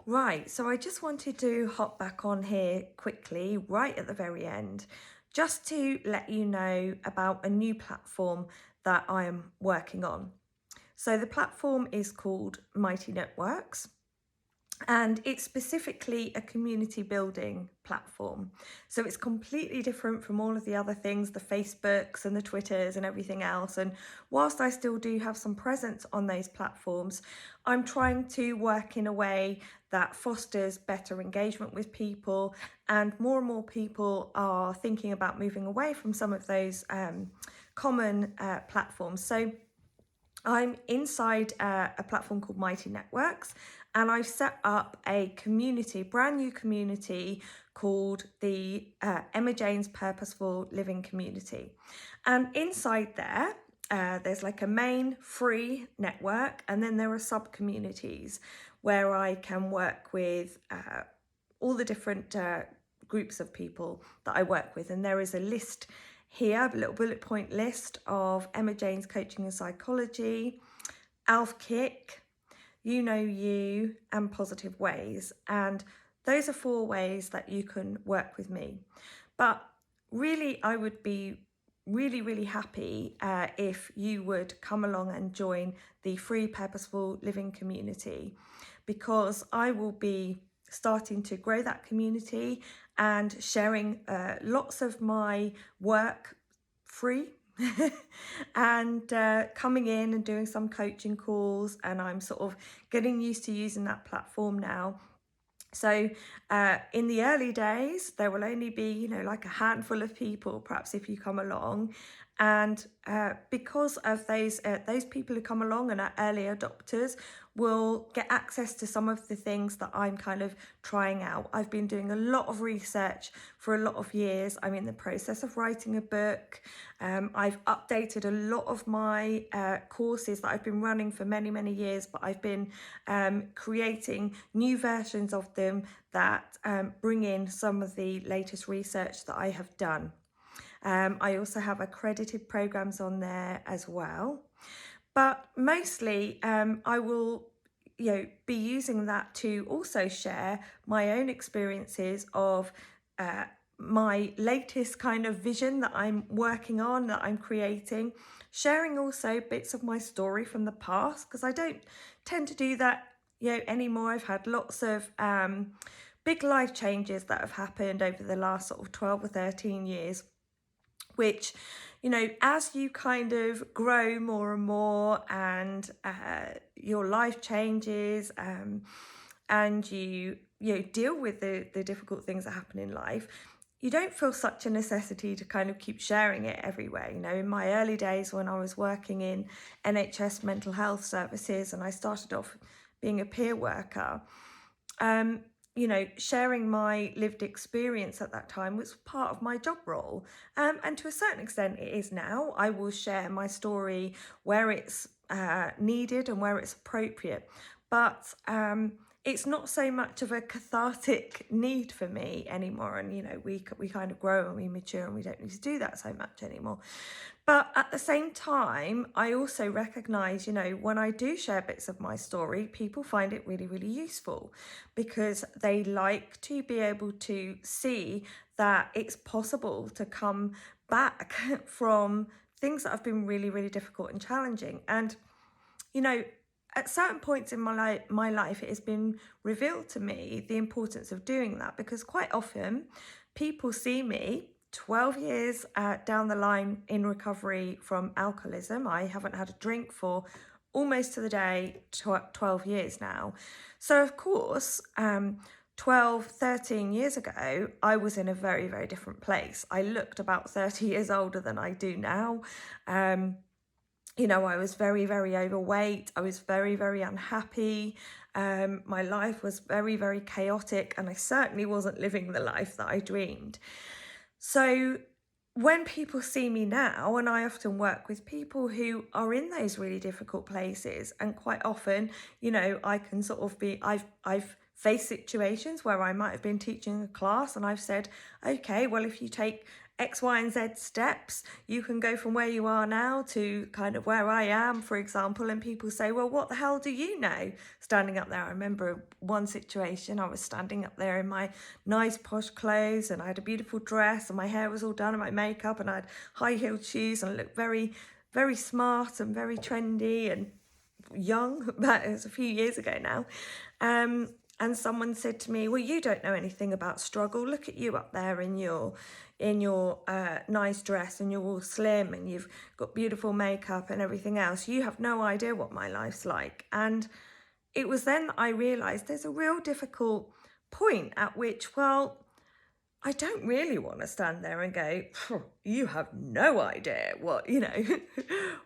Right, so I just wanted to hop back on here quickly, right at the very end, just to let you know about a new platform that I am working on. So the platform is called Mighty Networks, and it's specifically a community building platform. So it's completely different from all of the other things, the Facebooks and the Twitters and everything else. And whilst I still do have some presence on those platforms, I'm trying to work in a way that fosters better engagement with people, and more people are thinking about moving away from some of those common platforms. So I'm inside a platform called Mighty Networks, and I've set up a community, brand new community called the Emma Jane's Purposeful Living Community. And inside there, there's like a main free network, and then there are sub communities where I can work with all the different groups of people that I work with. And there is a list here, a little bullet point list of Emma Jane's Coaching and Psychology, Alf Kick, You Know You, and Positive Ways. And those are 4 ways that you can work with me. But really, I would be really happy if you would come along and join the free Purposeful Living community, because I will be starting to grow that community and sharing lots of my work free and coming in and doing some coaching calls, and I'm sort of getting used to using that platform now. So in the early days, there will only be, like a handful of people, perhaps, if you come along. And because of those people who come along and are early adopters will get access to some of the things that I'm kind of trying out. I've been doing a lot of research for a lot of years. I'm in the process of writing a book. I've updated a lot of my courses that I've been running for many years, but I've been creating new versions of them that bring in some of the latest research that I have done. I also have accredited programs on there as well. But mostly I will be using that to also share my own experiences of my latest kind of vision that I'm working on, that I'm creating, sharing also bits of my story from the past, because I don't tend to do that anymore. I've had lots of big life changes that have happened over the last sort of 12 or 13 years, which, as you kind of grow more and more, and your life changes, and you deal with the difficult things that happen in life, you don't feel such a necessity to kind of keep sharing it everywhere. In my early days when I was working in NHS mental health services, and I started off being a peer worker, sharing my lived experience at that time was part of my job role. And to a certain extent it is now. I will share my story where it's needed and where it's appropriate. But it's not so much of a cathartic need for me anymore. And, we kind of grow and we mature and we don't need to do that so much anymore. But at the same time, I also recognise, when I do share bits of my story, people find it really useful, because they like to be able to see that it's possible to come back from things that have been really difficult and challenging. And, at certain points in my life, it has been revealed to me the importance of doing that, because quite often people see me 12 years down the line in recovery from alcoholism. I haven't had a drink for almost to the day 12 years now. So of course, 12, 13 years ago, I was in a very different place. I looked about 30 years older than I do now. I was very overweight. I was very unhappy. My life was very chaotic, and I certainly wasn't living the life that I dreamed. So when people see me now, and I often work with people who are in those really difficult places, and quite often, I can sort of be, I've faced situations where I might have been teaching a class and I've said, okay, well, if you take X, Y, and Z steps. You can go from where you are now to kind of where I am, for example, and people say, well, what the hell do you know? Standing up there. I remember one situation, I was standing up there in my nice posh clothes and I had a beautiful dress and my hair was all done and my makeup and I had high-heeled shoes and I looked very, very smart and very trendy and young, but it was a few years ago now. And someone said to me, well, you don't know anything about struggle. Look at you up there in your nice dress and you're all slim and you've got beautiful makeup and everything else. You have no idea what my life's like. And it was then I realised there's a real difficult point at which, well, I don't really want to stand there and go, you have no idea what,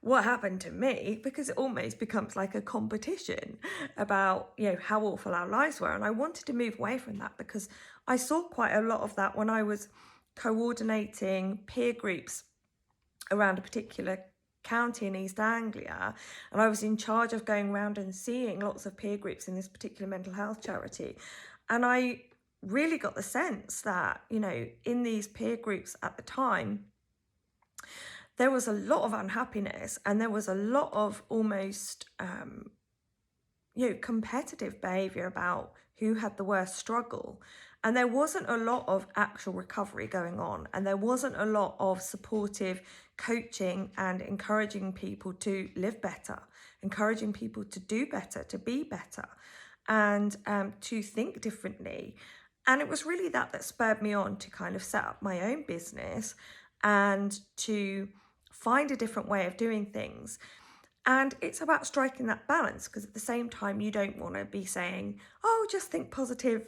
what happened to me, because it almost becomes like a competition about, how awful our lives were. And I wanted to move away from that because I saw quite a lot of that when I was coordinating peer groups around a particular county in East Anglia, and I was in charge of going around and seeing lots of peer groups in this particular mental health charity. And I really got the sense that, in these peer groups at the time, there was a lot of unhappiness and there was a lot of almost, competitive behaviour about who had the worst struggle. And there wasn't a lot of actual recovery going on. And there wasn't a lot of supportive coaching and encouraging people to live better, encouraging people to do better, to be better, and to think differently. And it was really that spurred me on to kind of set up my own business and to find a different way of doing things. And it's about striking that balance, because at the same time, you don't want to be saying, oh, just think positive,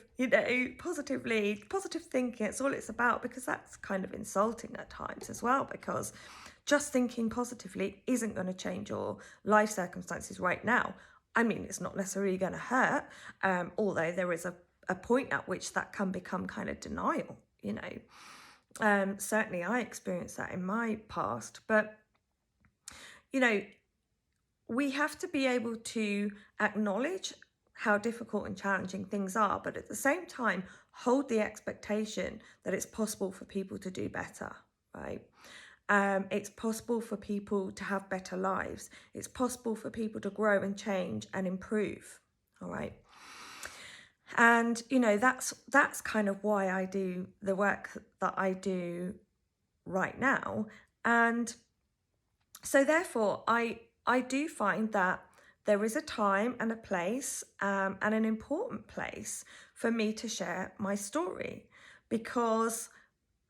positively, positive thinking. It's all it's about, because that's kind of insulting at times as well, because just thinking positively isn't going to change your life circumstances right now. I mean, it's not necessarily going to hurt, although there is a point at which that can become kind of denial, certainly I experienced that in my past, but we have to be able to acknowledge how difficult and challenging things are, but at the same time hold the expectation that it's possible for people to do better, right? It's possible for people to have better lives. It's possible for people to grow and change and improve, all right? And, that's kind of why I do the work that I do right now. And so therefore, I do find that there is a time and a place, and an important place for me to share my story, because,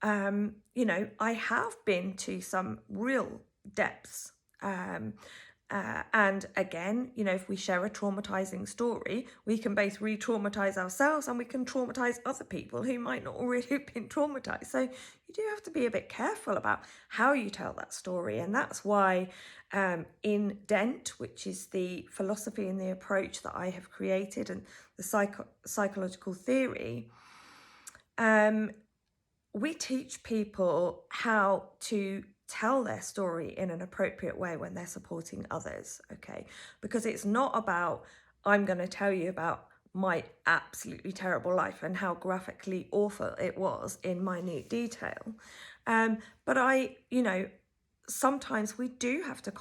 I have been to some real depths. And again, if we share a traumatizing story, we can both re-traumatize ourselves and we can traumatize other people who might not already have been traumatized. So you do have to be a bit careful about how you tell that story. And that's why in DENT, which is the philosophy and the approach that I have created, and the psychological theory, we teach people how to tell their story in an appropriate way when they're supporting others, okay? Because it's not about, I'm going to tell you about my absolutely terrible life and how graphically awful it was in minute detail. But sometimes we do have to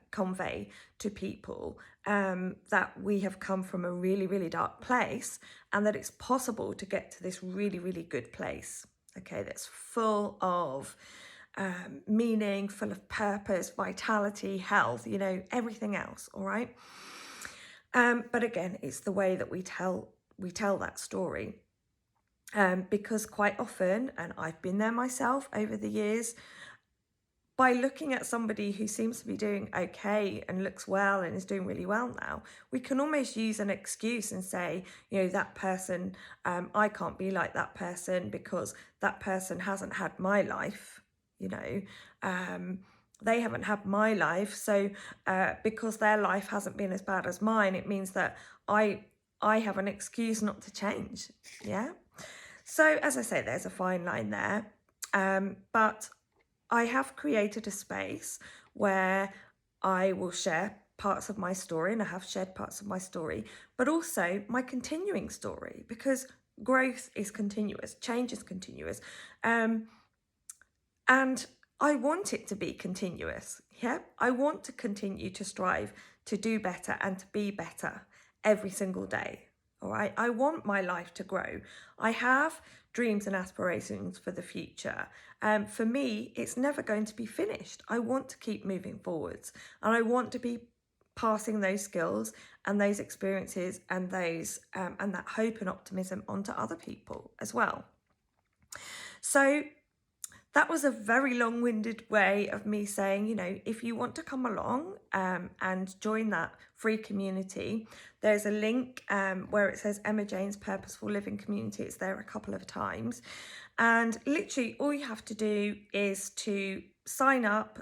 convey to people that we have come from a really, really dark place, and that it's possible to get to this really, really good place, okay? That's full of meaning, full of purpose, vitality, health, everything else, all right? But again, it's the way that we tell that story. Because quite often, and I've been there myself over the years, by looking at somebody who seems to be doing okay and looks well and is doing really well now, we can almost use an excuse and say, that person, I can't be like that person because that person hasn't had my life. They haven't had my life, so because their life hasn't been as bad as mine, it means that I have an excuse not to change. Yeah. So as I say, there's a fine line there, but I have created a space where I will share parts of my story, and I have shared parts of my story, but also my continuing story, because growth is continuous, change is continuous. And I want it to be continuous. Yeah, I want to continue to strive to do better and to be better every single day. All right, I want my life to grow. I have dreams and aspirations for the future. For me, it's never going to be finished. I want to keep moving forwards, and I want to be passing those skills and those experiences and those and that hope and optimism onto other people as well. So that was a very long-winded way of me saying, you know, if you want to come along and join that free community, there's a link where it says Emma Jane's Purposeful Living Community. It's there a couple of times. And literally all you have to do is to sign up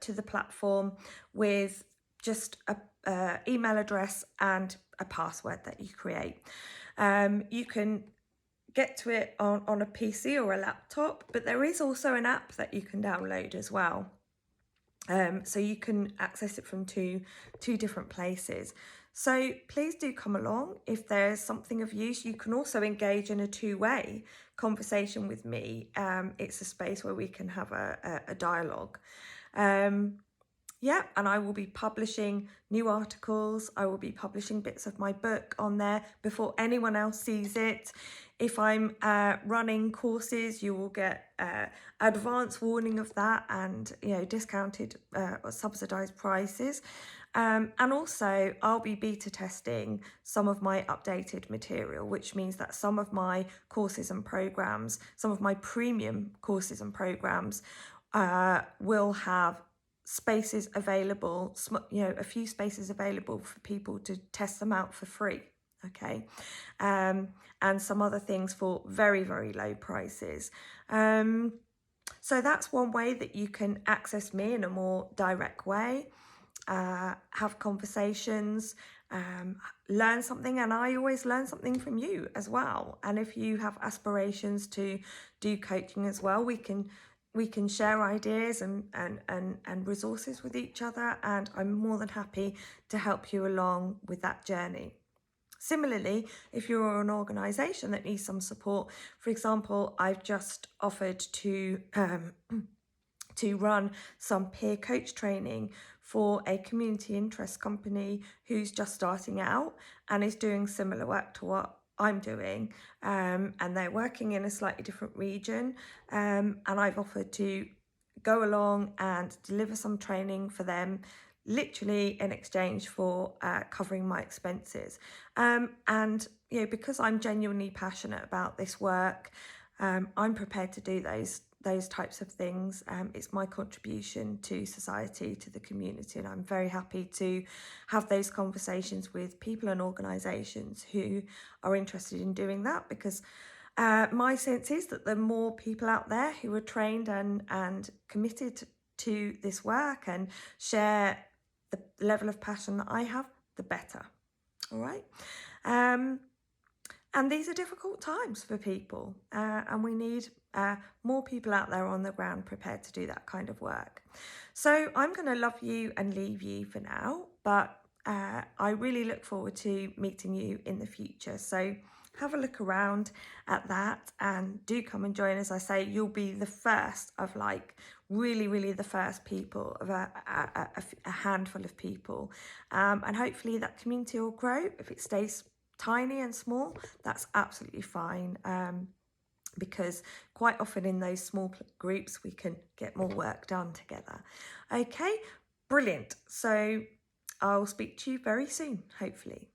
to the platform with just a email address and a password that you create. You can get to it on a PC or a laptop, but there is also an app that you can download as well. So you can access it from two different places. So please do come along. If there's something of use, you can also engage in a two-way conversation with me. It's a space where we can have a dialogue. Yeah, and I will be publishing new articles. I will be publishing bits of my book on there before anyone else sees it. If I'm running courses, you will get advance warning of that, and discounted or subsidized prices. And also I'll be beta testing some of my updated material, which means that some of my courses and programs, some of my premium courses and programs will have spaces available, a few spaces available for people to test them out for free. Okay, and some other things for very, very low prices. So that's one way that you can access me in a more direct way, have conversations, learn something, and I always learn something from you as well. And if you have aspirations to do coaching as well, we can share ideas and resources with each other, and I'm more than happy to help you along with that journey. Similarly, if you're an organisation that needs some support, for example, I've just offered to run some peer coach training for a community interest company who's just starting out and is doing similar work to what I'm doing, and they're working in a slightly different region, and I've offered to go along and deliver some training for them, literally in exchange for covering my expenses. And because I'm genuinely passionate about this work, I'm prepared to do those types of things. It's my contribution to society, to the community, and I'm very happy to have those conversations with people and organisations who are interested in doing that, because my sense is that the more people out there who are trained and committed to this work and share the level of passion that I have, the better. All right. And these are difficult times for people, and we need more people out there on the ground prepared to do that kind of work. So I'm going to love you and leave you for now, but I really look forward to meeting you in the future. So have a look around at that and do come and join. As I say, you'll be the first of really the first people of a handful of people, and hopefully that community will grow. If it stays tiny and small, that's absolutely fine, because quite often in those small groups we can get more work done together. Okay, brilliant. So I'll speak to you very soon, hopefully.